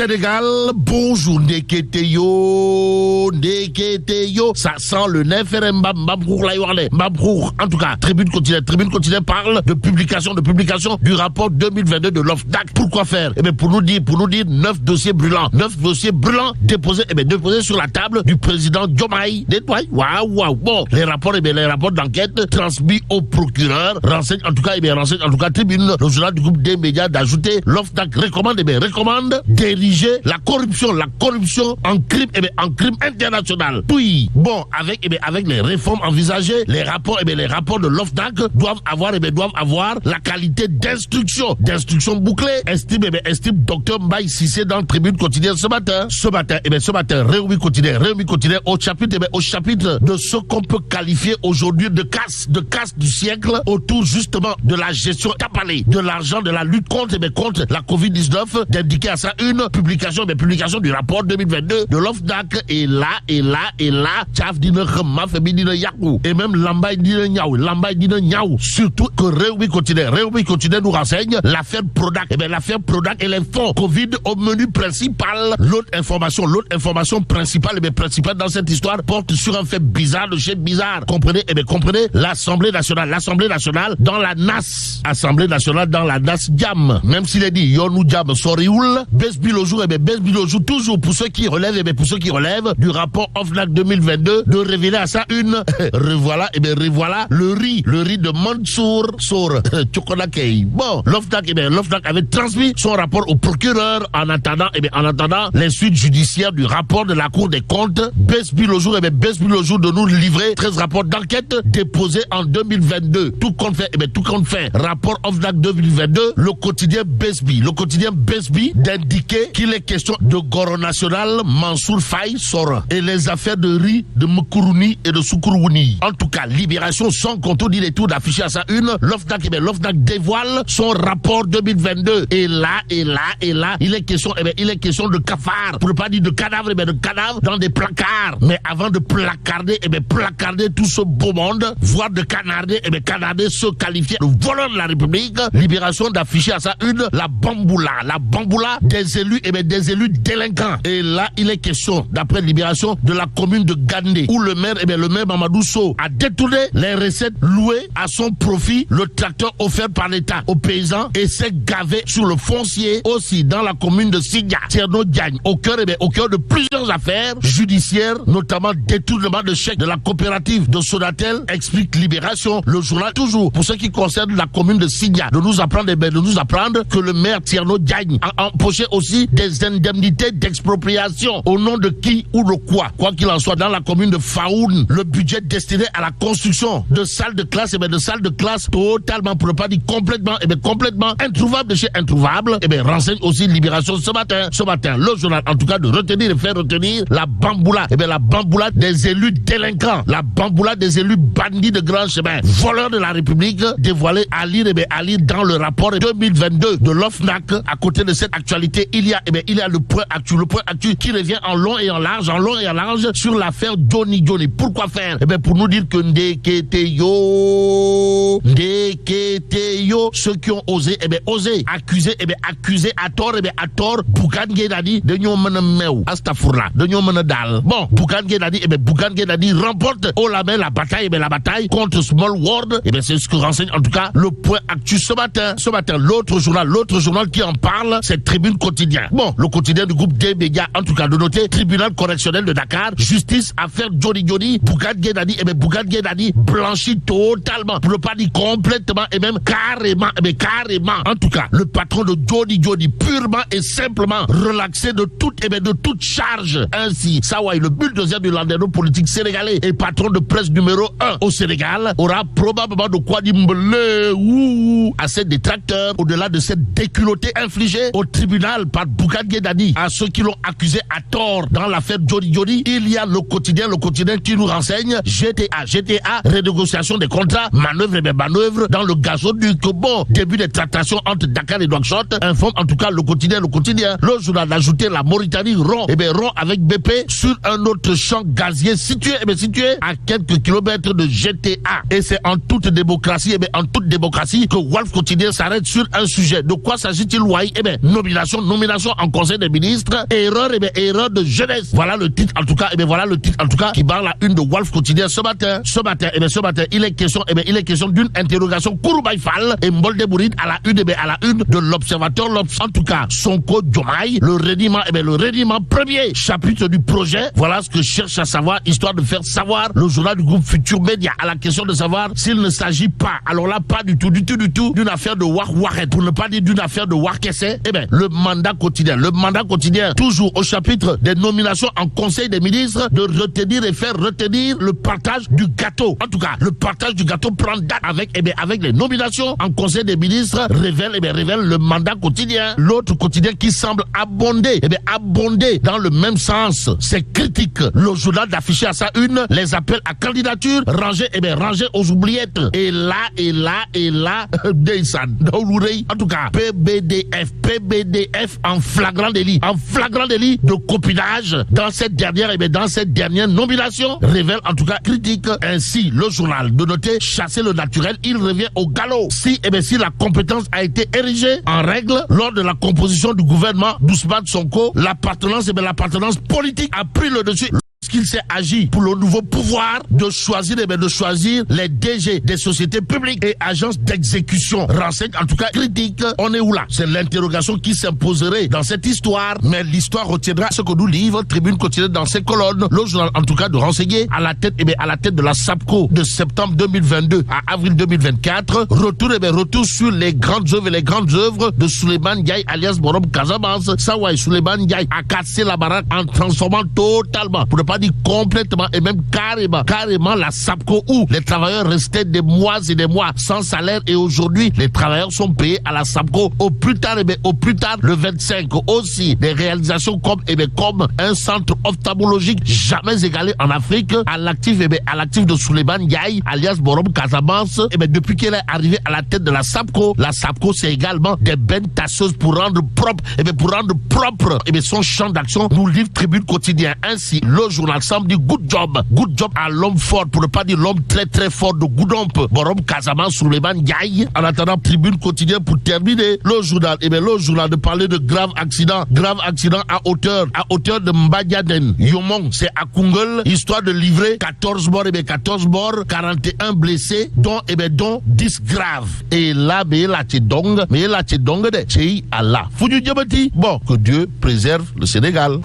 Sénégal, bonjour, Neketeyo, ça sent le Neferem Mbabrour, en tout cas, Tribune quotidienne parle de publication du rapport 2022 de l'OFNAC. Pourquoi faire? Eh bien, pour nous dire 9 dossiers brûlants déposés sur la table du président Diomaye. Waouh. Bon, les rapports d'enquête transmis au procureur renseignent en tout cas Tribune, le journal du groupe des médias, d'ajouter l'OFNAC recommande d'ériger la corruption en crime international. Puis, bon, avec les réformes envisagées, les rapports de l'OFNAC doivent avoir la qualité d'instruction bouclée, estime docteur Mbaye Cissé dans Tribune quotidienne ce matin, Réumi quotidien au chapitre de ce qu'on peut qualifier aujourd'hui de casse du siècle autour justement de la gestion tapalée de l'argent de la lutte contre la Covid-19, d'indiquer à ça une publication du rapport 2022 de l'OFNAC. Et là, Tchaf dina khama femi dina yakou. Et même Lambay dina niaou. Surtout que Réumi quotidien nous renseigne l'affaire Prodac. L'affaire Prodac et les fonds Covid au menu principal. L'autre information principale dans cette histoire porte sur un fait bizarre de chez bizarre. Comprenez l'Assemblée nationale dans la NAS. Assemblée nationale dans la NAS Diam. Même s'il est dit Yonou Diam Sorioul, Besbilojou toujours pour ceux qui relèvent du rapport OFNAC 2022 de révéler à ça une revoilà le riz de Mansour Sor Tchokonakei. Bon, l'OFNAC avait transmis son rapport au procureur en attendant les suites judiciaires du rapport de la Cour des comptes. Besbilojou de nous livrer 13 rapports d'enquête déposés en 2022. Tout compte fait. Rapport OFNAC 2022, le quotidien Besbi d'indiquer qu'il est question de Goro National, Mansour Faye Sora et les affaires de riz de Mkourouni et de Soukourouni. En tout cas, Libération sans contour dit les tours d'afficher à sa une. L'OFNAC dévoile son rapport 2022. Et là, il est question de cafard, pour ne pas dire de cadavre, de cadavres dans des placards. Mais avant de placarder tout ce beau monde, voire de canarder ceux qualifiés de voleurs de la République, Libération d'afficher à sa une la bamboula des élus délinquants. Et là, il est question, d'après Libération, de la commune de Gandé, où le maire Mamadou Sow a détourné les recettes louées à son profit, le tracteur offert par l'État aux paysans, et s'est gavé sur le foncier aussi dans la commune de Sidia, Tierno Diagne, au cœur de plusieurs affaires judiciaires, notamment détournement de chèques de la coopérative de Sonatel, explique Libération, le journal toujours, pour ce qui concerne la commune de Sidia, de nous apprendre que le maire Tierno Diagne a empoché aussi des indemnités d'expropriation au nom de qui ou de quoi qu'il en soit, dans la commune de Faoun, le budget destiné à la construction de salles de classe, totalement, pour ne pas dire complètement introuvable de chez introuvable, renseigne aussi Libération ce matin, le journal, en tout cas, de faire retenir la bamboula des élus délinquants, la bamboula des élus bandits de grand chemin, voleurs de la République, dévoilée à lire dans le rapport 2022 de l'OFNAC. À côté de cette actualité, il y a le point actu qui revient en long et en large sur l'affaire Johnny. Pourquoi faire? Pour nous dire que Ndeketeyo, ceux qui ont osé accuser à tort Bougane Gueye Dany de ñoo mën a meew astafurla de ñoo mën a daal. Bon, Bougane Gueye Dany remporte haut la main la bataille contre Small World. C'est ce que renseigne en tout cas le point actu ce matin. L'autre journal qui en parle, c'est Tribune quotidien. Bon, le quotidien du groupe des médias, en tout cas de noter, tribunal correctionnel de Dakar, justice, affaire Johnny, Bougane Gueye Dany blanchi totalement, pour ne pas dire complètement et même carrément. En tout cas, le patron de Johnny purement et simplement relaxé de toute charge. Ainsi, Sawai, le bulldozer du landerneau politique sénégalais et patron de presse numéro 1 au Sénégal, aura probablement de quoi dire à ses détracteurs, au-delà de cette déculottée infligée au tribunal par Bougane Gueye Dany à ceux qui l'ont accusé à tort dans l'affaire Johnny. Il y a le quotidien qui nous renseigne GTA, renégociation des contrats, manœuvre dans le gazoduc. Bon, début des tractations entre Dakar et Nouakchott, informe en tout cas le quotidien. Le journal d'ajouter la Mauritanie rompt avec BP sur un autre champ gazier situé à quelques kilomètres de GTA. Et c'est en toute démocratie que Walf Quotidien s'arrête sur un sujet. De quoi s'agit-il, Wai? Nomination nomination en conseil des ministres, erreur, erreur de jeunesse. Voilà le titre, en tout cas, voilà le titre, en tout cas, qui barre la une de Walf Quotidien ce matin. Ce matin, il est question d'une interrogation Kouroubaïfal et Mbolde Bouride à la une de l'Observateur. En tout cas, Sonko Diomaye, le reniement premier chapitre du projet. Voilà ce que cherche à savoir, histoire de faire savoir le journal du groupe Futur Média à la question de savoir s'il ne s'agit pas, alors là, pas du tout, d'une affaire de Waret, pour ne pas dire d'une affaire de Wakesse. Le mandat quotidien, toujours au chapitre des nominations en conseil des ministres, de retenir et faire retenir le partage du gâteau. En tout cas, le partage du gâteau prend date avec les nominations en conseil des ministres, révèle le mandat quotidien. L'autre quotidien qui semble abonder dans le même sens, c'est critique. Le journal d'afficher à sa une les appels à candidature rangés aux oubliettes. Et là, Deysan, en tout cas, PBDF en flagrant délit de copinage dans cette dernière nomination, révèle en tout cas critique. Ainsi, le journal de noter chasser le naturel, il revient au galop. Si la compétence a été érigée en règle lors de la composition du gouvernement d'Ousmane Sonko, l'appartenance politique a pris le dessus. Qu'il s'est agi pour le nouveau pouvoir de choisir les DG des sociétés publiques et agences d'exécution. Renseigne en tout cas critique. On est où là? C'est l'interrogation qui s'imposerait dans cette histoire, mais l'histoire retiendra ce que nous livre Tribune Quotidienne dans ses colonnes. Le journal en tout cas de renseigner à la tête de la SAPCO de septembre 2022 à avril 2024. Retour sur les grandes œuvres de Souleymane Ndiaye alias Borom Casamance. Sawai Souleymane Ndiaye a cassé la baraque en transformant totalement, pour ne pas dire complètement et même carrément la SAPCO, où les travailleurs restaient des mois et des mois sans salaire, et aujourd'hui les travailleurs sont payés à la SAPCO au plus tard le 25. Aussi des réalisations comme un centre ophtalmologique jamais égalé en Afrique à l'actif de Souleymane Ndiaye alias Borom Casamance. Depuis qu'elle est arrivée à la tête de la SAPCO c'est également des bennes tasseuses pour rendre propre son champ d'action, nous livre Tribune Quotidien. Ainsi, le journal semble dire good job à l'homme fort, pour ne pas dire l'homme très très fort de Goudomp, Borom Casamance, Souleymane Ndiaye. En attendant, Tribune Quotidien pour terminer, le journal de parler de grave accident à hauteur de Mbadiaden Yomong, c'est à Koungheul, histoire de livrer 14 morts, 41 blessés, dont 10 graves. Et là, mais là, c'est donc de chez Allah. Foudu Diabati. Bon, que Dieu préserve le Sénégal.